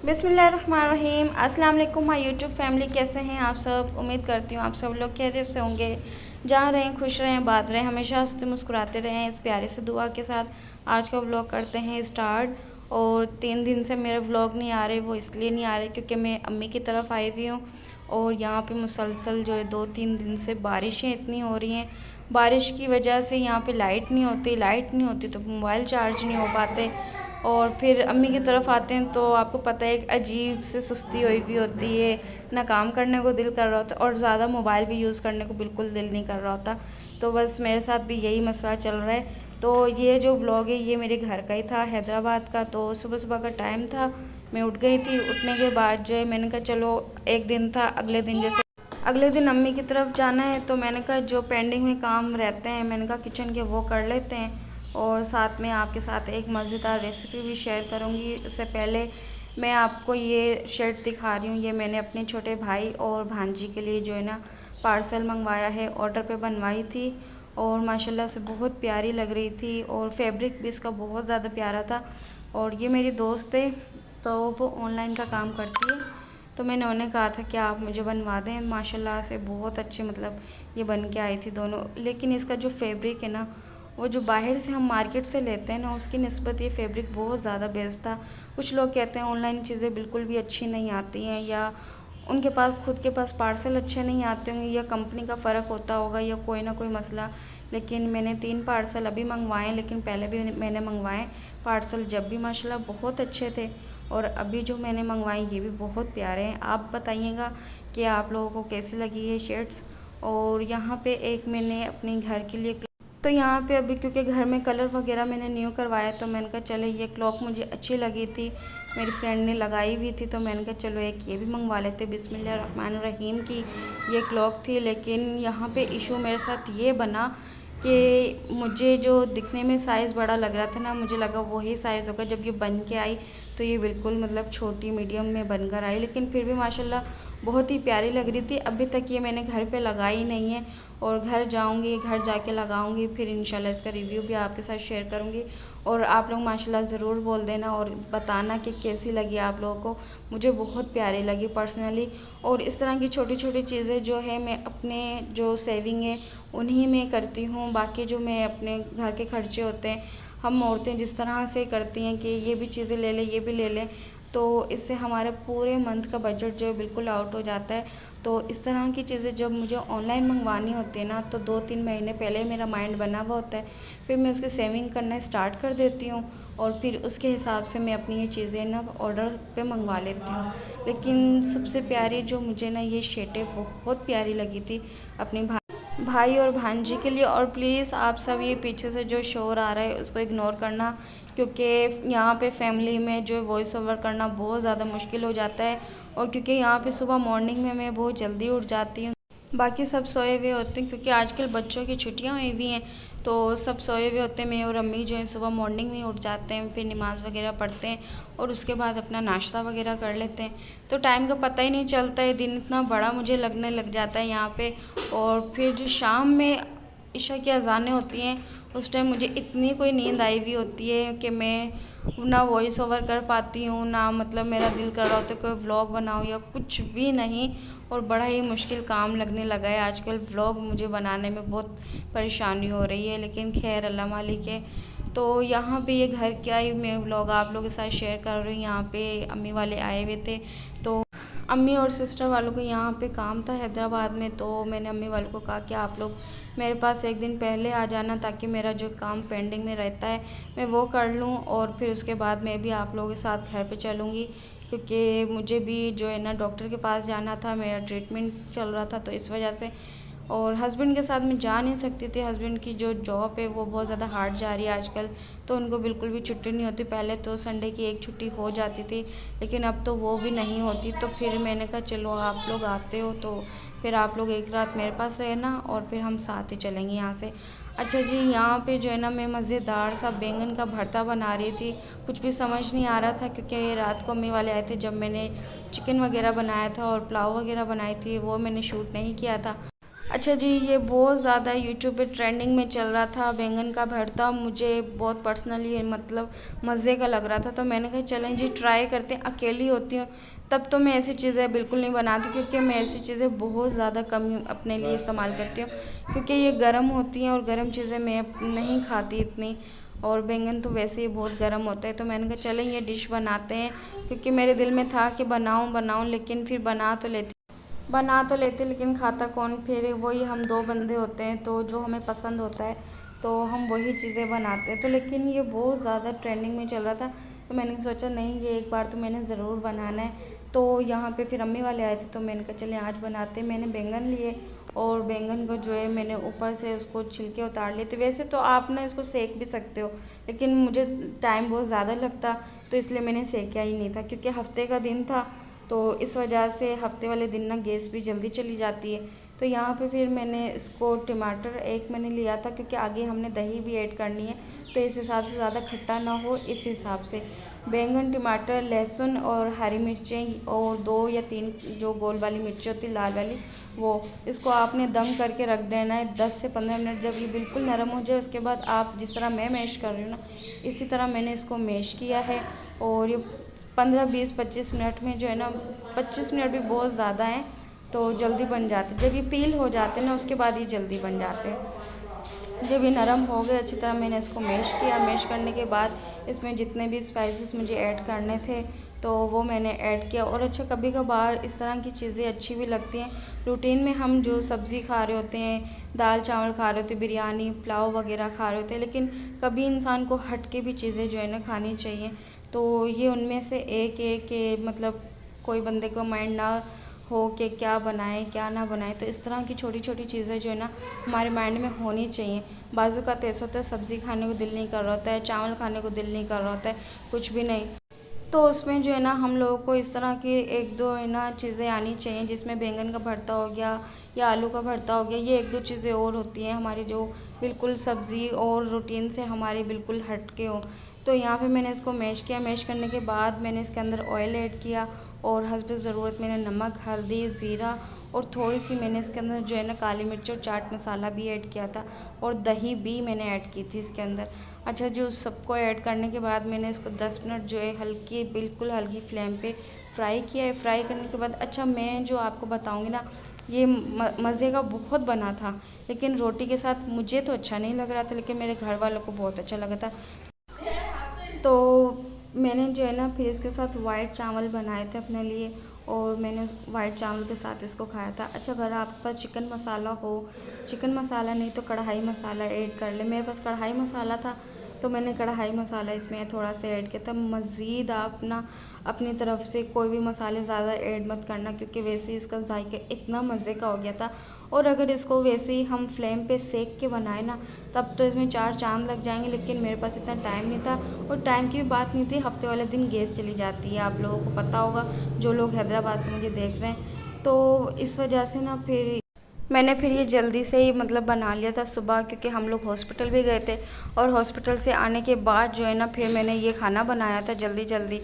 बिस्मिल्लाहिर्रहमानिर्रहीम। अस्सलाम वालेकुम माय यूट्यूब फैमिली, कैसे हैं आप सब। उम्मीद करती हूँ आप सब लोग खैरियत से होंगे। जहाँ रहें खुश रहें, बात रहें, हमेशा हंसते मुस्कुराते रहें। इस प्यारे से दुआ के साथ आज का व्लॉग करते हैं स्टार्ट। और 3 दिन से मेरे व्लॉग नहीं आ रहे, वो इसलिए नहीं आ रहे क्योंकि मैं अम्मी की तरफ आई हुई हूँ। और यहाँ पे मुसलसल जो है 2-3 दिन से बारिशें इतनी हो रही हैं। बारिश की वजह से यहाँ पे लाइट नहीं होती तो मोबाइल चार्ज नहीं हो पाते। और फिर अम्मी की तरफ आते हैं तो आपको पता है एक अजीब से सुस्ती हुई भी होती है, ना काम करने को दिल कर रहा होता और ज़्यादा मोबाइल भी यूज़ करने को बिल्कुल दिल नहीं कर रहा होता। तो बस मेरे साथ भी यही मसला चल रहा है। तो ये जो व्लॉग है ये मेरे घर का ही था, हैदराबाद का। तो सुबह सुबह का टाइम था, मैं उठ गई थी। उठने के बाद जो है मैंने कहा चलो, एक दिन था, अगले दिन अम्मी की तरफ जाना है। तो मैंने कहा जो पेंडिंग में काम रहते हैं, मैंने कहा किचन के, वो कर लेते हैं। और साथ में आपके साथ एक मज़ेदार रेसिपी भी शेयर करूंगी। उससे पहले मैं आपको ये शर्ट दिखा रही हूँ। ये मैंने अपने छोटे भाई और भांजी के लिए जो है ना पार्सल मंगवाया है, ऑर्डर पे बनवाई थी। और माशाल्लाह से बहुत प्यारी लग रही थी और फैब्रिक भी इसका बहुत ज़्यादा प्यारा था। और ये मेरी दोस्त है, तो वो ऑनलाइन का काम करती है। तो मैंने उन्हें कहा था कि आप मुझे बनवा दें। माशाल्लाह से बहुत अच्छे, मतलब ये बन के आई थी दोनों। लेकिन इसका जो फैब्रिक है ना, वो जो बाहर से हम मार्केट से लेते हैं ना, उसकी निस्बत ये फैब्रिक बहुत ज़्यादा बेस्ट था। कुछ लोग कहते हैं ऑनलाइन चीज़ें बिल्कुल भी अच्छी नहीं आती हैं, या उनके पास खुद के पास पार्सल अच्छे नहीं आते होंगे, या कंपनी का फ़र्क होता होगा, या कोई ना कोई मसला। लेकिन मैंने 3 पार्सल अभी मंगवाए, लेकिन पहले भी मैंने मंगवाए पार्सल, जब भी माशाल्लाह बहुत अच्छे थे। और अभी जो मैंने मंगवाए ये भी बहुत प्यारे हैं। आप बताइएगा कि आप लोगों को कैसी लगी ये शर्ट्स। और यहाँ पे एक मैंने अपने घर के लिए, तो यहाँ पे अभी क्योंकि घर में कलर वगैरह मैंने न्यू करवाया, तो मैंने कहा चले ये क्लॉक मुझे अच्छी लगी थी, मेरी फ्रेंड ने लगाई भी थी, तो मैंने कहा चलो एक ये भी मंगवा लेते। बिस्मिल्लाहिर्रहमानिर्रहीम की ये क्लॉक थी। लेकिन यहाँ पे इशू मेरे साथ ये बना कि मुझे जो दिखने में साइज़ बड़ा लग रहा था ना, मुझे लगा वही साइज़ होगा। जब ये बन के आई तो ये बिल्कुल मतलब छोटी मीडियम में बनकर आई, लेकिन फिर भी माशाल्लाह बहुत ही प्यारी लग रही थी। अभी तक ये मैंने घर पे लगाई नहीं है, और घर जाऊंगी, घर जाके लगाऊंगी, फिर इंशाल्लाह इसका रिव्यू भी आपके साथ शेयर करूंगी। और आप लोग माशाल्लाह ज़रूर बोल देना और बताना कि कैसी लगी आप लोगों को। मुझे बहुत प्यारी लगी पर्सनली। और इस तरह की छोटी छोटी चीज़ें जो है मैं अपने जो सेविंग है उन्हीं में करती हूँ। बाकी जो मैं अपने घर के खर्चे होते हैं, हम औरतें जिस तरह से करती हैं कि ये भी चीज़ें ले लें, ये भी ले लें, तो इससे हमारे पूरे मंथ का बजट जो है बिल्कुल आउट हो जाता है। तो इस तरह की चीज़ें जब मुझे ऑनलाइन मंगवानी होती है ना, तो 2-3 महीने पहले मेरा माइंड बना हुआ होता है। फिर मैं उसकी सेविंग करना स्टार्ट कर देती हूँ, और फिर उसके हिसाब से मैं अपनी ये चीज़ें ना ऑर्डर पे मंगवा लेती हूँ। लेकिन सबसे प्यारी जो मुझे ना ये शर्टें बहुत प्यारी लगी थी अपनी भाई और भांजी के लिए। और प्लीज़ आप सब ये पीछे से जो शोर आ रहा है उसको इग्नोर करना, क्योंकि यहाँ पे फैमिली में जो वॉइस ओवर करना बहुत ज़्यादा मुश्किल हो जाता है। और क्योंकि यहाँ पे सुबह मॉर्निंग में मैं बहुत जल्दी उठ जाती हूँ, बाकी सब सोए हुए होते हैं, क्योंकि आजकल बच्चों की छुट्टियां हुई हुई हैं, तो सब सोए हुए होते हैं। मैं और अम्मी जो है सुबह मॉर्निंग में उठ जाते हैं, फिर नमाज़ वगैरह पढ़ते हैं और उसके बाद अपना नाश्ता वगैरह कर लेते हैं। तो टाइम का पता ही नहीं चलता है, दिन इतना बड़ा मुझे लगने लग जाता है यहाँ पे। और फिर जो शाम में इशा की अज़ानें होती हैं, उस टाइम मुझे इतनी कोई नींद आई हुई होती है कि मैं ना वॉइस ओवर कर पाती हूँ, ना मतलब मेरा दिल कर रहा होता है कोई व्लॉग बनाऊँ या कुछ भी नहीं। और बड़ा ही मुश्किल काम लगने लगा है आजकल, व्लॉग मुझे बनाने में बहुत परेशानी हो रही है। लेकिन खैर अल्लाह मालिक है। तो यहाँ पे ये घर का ही मैं व्लॉग आप लोगों के साथ शेयर कर रही हूँ। यहाँ पे अम्मी वाले आए हुए थे, तो अम्मी और सिस्टर वालों को यहाँ पे काम था हैदराबाद में। तो मैंने अम्मी वालों को कहा कि आप लोग मेरे पास एक दिन पहले आ जाना, ताकि मेरा जो काम पेंडिंग में रहता है मैं वो कर लूँ, और फिर उसके बाद मैं भी आप लोगों के साथ घर पे चलूँगी। क्योंकि मुझे भी जो है ना डॉक्टर के पास जाना था, मेरा ट्रीटमेंट चल रहा था, तो इस वजह से। और हस्बैंड के साथ मैं जा नहीं सकती थी, हस्बैंड की जो जॉब है वो बहुत ज़्यादा हार्ड जा रही है आजकल, तो उनको बिल्कुल भी छुट्टी नहीं होती। पहले तो संडे की एक छुट्टी हो जाती थी, लेकिन अब तो वो भी नहीं होती। तो फिर मैंने कहा चलो आप लोग आते हो तो फिर आप लोग एक रात मेरे पास रहना, और फिर हम साथ ही चलेंगे यहाँ से। अच्छा जी, यहाँ पे जो है ना मैं मज़ेदार सा बैंगन का भरता बना रही थी। कुछ भी समझ नहीं आ रहा था, क्योंकि रात को अम्मी वाले आए थे, जब मैंने चिकन वगैरह बनाया था और पुलाव वगैरह बनाई थी, वो मैंने शूट नहीं किया था। अच्छा जी, ये बहुत ज़्यादा यूट्यूब पे ट्रेंडिंग में चल रहा था बैंगन का भरता। मुझे बहुत पर्सनली मतलब मज़े का लग रहा था, तो मैंने कहा चलें जी ट्राई करते हैं। अकेली होती हूँ तब तो मैं ऐसी चीज़ें बिल्कुल नहीं बनाती, क्योंकि मैं ऐसी चीज़ें बहुत ज़्यादा कम अपने लिए इस्तेमाल करती हूँ, क्योंकि ये गर्म होती हैं और गर्म चीज़ें मैं नहीं खाती इतनी। और बैंगन तो वैसे ही बहुत गर्म होता है, तो मैंने कहा चलें ये डिश बनाते हैं, क्योंकि मेरे दिल में था कि बनाऊँ बनाऊँ, लेकिन फिर बना तो लेते लेकिन खाता कौन। फिर वही हम दो बंदे होते हैं, तो जो हमें पसंद होता है तो हम वही चीज़ें बनाते हैं। तो लेकिन ये बहुत ज़्यादा ट्रेंडिंग में चल रहा था, तो मैंने सोचा नहीं ये एक बार तो मैंने ज़रूर बनाना है। तो यहाँ पे फिर अम्मी वाले आए थे, तो मैंने कहा चले आज बनाते हैं। मैंने बैंगन लिए और बैंगन को जो है मैंने ऊपर से उसको छिलके उतार लिए थे। वैसे तो आप ना इसको सेक भी सकते हो, लेकिन मुझे टाइम बहुत ज़्यादा लगता, तो इसलिए मैंने सेका ही नहीं था, क्योंकि हफ्ते का दिन था। तो इस वजह से हफ्ते वाले दिन ना गैस भी जल्दी चली जाती है। तो यहाँ पे फिर मैंने इसको टमाटर एक मैंने लिया था, क्योंकि आगे हमने दही भी ऐड करनी है, तो इस हिसाब से ज़्यादा खट्टा ना हो इस हिसाब से। बैंगन, टमाटर, लहसुन और हरी मिर्चें और 2 या 3 जो गोल वाली मिर्ची होती है लाल वाली, वो इसको आपने दम करके रख देना है 10 से 15 मिनट। जब ये बिल्कुल नरम हो जाए उसके बाद आप जिस तरह मैं मैश कर रही हूँ ना, इसी तरह मैंने इसको मैश किया है। और ये 15, 20, 25 मिनट में जो है ना, 25 मिनट भी बहुत ज़्यादा हैं, तो जल्दी बन जाते। जब ये पील हो जाते हैं ना उसके बाद ये जल्दी बन जाते हैं। जब ये नरम हो गए अच्छी तरह, मैंने इसको मैश किया। मैश करने के बाद इसमें जितने भी स्पाइसेस मुझे ऐड करने थे तो वो मैंने ऐड किया। और अच्छा, कभी कभार इस तरह की चीज़ें अच्छी भी लगती हैं। रूटीन में हम जो सब्ज़ी खा रहे होते हैं, दाल चावल खा रहे होते हैं, बिरयानी पुलाव वगैरह खा रहे होते हैं, लेकिन कभी इंसान को हट के भी चीज़ें जो है ना खानी चाहिए। तो ये उनमें से एक है कि मतलब कोई बंदे को माइंड ना हो कि क्या बनाए क्या ना बनाए, तो इस तरह की छोटी छोटी चीज़ें जो है ना हमारे माइंड में होनी चाहिए। बाजू का ऐसा होता है सब्ज़ी खाने को दिल नहीं कर रहा होता है, चावल खाने को दिल नहीं कर रहा होता है, कुछ भी नहीं, तो उसमें जो है ना हम लोगों को इस तरह की एक दो है ना चीज़ें आनी चाहिए, जिसमें बैंगन का भरता हो गया या आलू का भरता हो गया। ये एक दो चीज़ें और होती हैं हमारी जो बिल्कुल सब्ज़ी और रूटीन से हमारी बिल्कुल हट के हो। तो यहाँ पे मैंने इसको मैश किया। मैश करने के बाद मैंने इसके अंदर ऑयल ऐड किया और हस्ब ज़रूरत मैंने नमक, हल्दी, ज़ीरा और थोड़ी सी मैंने इसके अंदर जो है ना काली मिर्च और चाट मसाला भी ऐड किया था, और दही भी मैंने ऐड की थी इसके अंदर। अच्छा, जो सबको ऐड करने के बाद मैंने इसको 10 मिनट जो है हल्की बिल्कुल हल्की फ्लेम पे फ्राई किया है। फ्राई करने के बाद अच्छा, मैं जो आपको बताऊंगी ना, ये मज़े का बहुत बना था, लेकिन रोटी के साथ मुझे तो अच्छा नहीं लग रहा था, लेकिन मेरे घर वालों को बहुत अच्छा लगा था। तो मैंने जो है ना फिर इसके साथ वाइट चावल बनाए थे अपने लिए, और मैंने वाइट चावल के साथ इसको खाया था। अच्छा, अगर आपके पास चिकन मसाला हो, चिकन मसाला नहीं तो कढ़ाई मसाला ऐड कर ले। मेरे पास कढ़ाई मसाला था, तो मैंने कढ़ाई मसाला इसमें थोड़ा सा ऐड किया था। मज़ीद आप ना अपनी तरफ से कोई भी मसाले ज़्यादा ऐड मत करना, क्योंकि वैसे ही इसका जायका इतना मज़े का हो गया था। और अगर इसको वैसे ही हम फ्लेम पे सेक के बनाए ना, तब तो इसमें 4 चाँद लग जाएंगे, लेकिन मेरे पास इतना टाइम नहीं था। और टाइम की भी बात नहीं थी, हफ्ते वाले दिन गैस चली जाती है, आप लोगों को पता होगा जो लोग हैदराबाद से मुझे देख रहे हैं। तो इस वजह से ना फिर मैंने फिर ये जल्दी से ही मतलब बना लिया था सुबह, क्योंकि हम लोग हॉस्पिटल भी गए थे, और हॉस्पिटल से आने के बाद जो है ना फिर मैंने ये खाना बनाया था जल्दी जल्दी।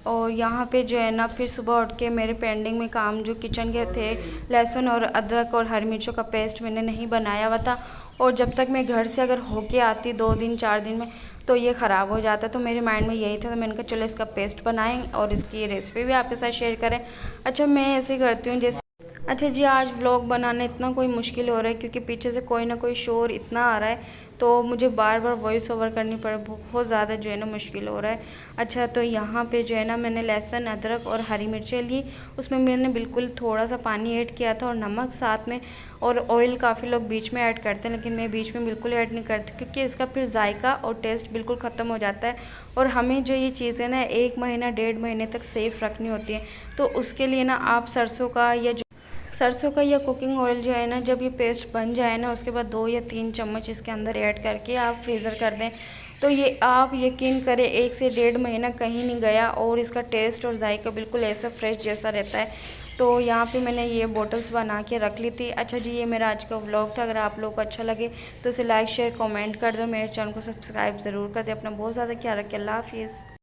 और यहाँ पे जो है ना फिर सुबह उठ के मेरे पेंडिंग में काम जो किचन के थे, लहसुन और अदरक और हरी मिर्चों का पेस्ट मैंने नहीं बनाया हुआ था। और जब तक मैं घर से अगर होके आती 2 दिन 4 दिन में, तो ये ख़राब हो जाता। तो मेरे माइंड में यही था, तो मैंने कहा चलो इसका पेस्ट बनाएं और इसकी रेसिपी भी आपके साथ शेयर करें। अच्छा, मैं ऐसे ही करती हूँ जैसे अच्छा जी, आज व्लॉग बनाना इतना कोई मुश्किल हो रहा है, क्योंकि पीछे से कोई ना कोई शोर इतना आ रहा है, तो मुझे बार बार वॉइस ओवर करनी पड़े, बहुत ज़्यादा जो है ना मुश्किल हो रहा है। अच्छा, तो यहाँ पे जो है ना मैंने लहसुन, अदरक और हरी मिर्चें ली, उसमें मैंने बिल्कुल थोड़ा सा पानी ऐड किया था और नमक साथ में, और ऑयल काफ़ी लोग बीच में ऐड करते हैं, लेकिन मैं बीच में बिल्कुल ऐड नहीं करती, क्योंकि इसका फिर जायका और टेस्ट बिल्कुल ख़त्म हो जाता है। और हमें जो ये चीज़ें ना 1 महीना 1.5 महीने तक सेफ़ रखनी होती हैं, तो उसके लिए ना आप सरसों का या कुकिंग ऑयल जो है ना, जब ये पेस्ट बन जाए ना, उसके बाद 2 या 3 चम्मच इसके अंदर ऐड करके आप फ्रीज़र कर दें, तो ये आप यकीन करें 1 से 1.5 महीना कहीं नहीं गया, और इसका टेस्ट और जायका बिल्कुल ऐसा फ्रेश जैसा रहता है। तो यहाँ पे मैंने ये बोटल्स बना के रख ली थी। अच्छा जी, ये मेरा आज का व्लॉग था। अगर आप लोगों को अच्छा लगे तो इसे लाइक शेयर कमेंट कर दो, मेरे चैनल को सब्सक्राइब ज़रूर कर दे। अपना बहुत ज़्यादा ख्याल रखें। अल्लाह हाफिज़।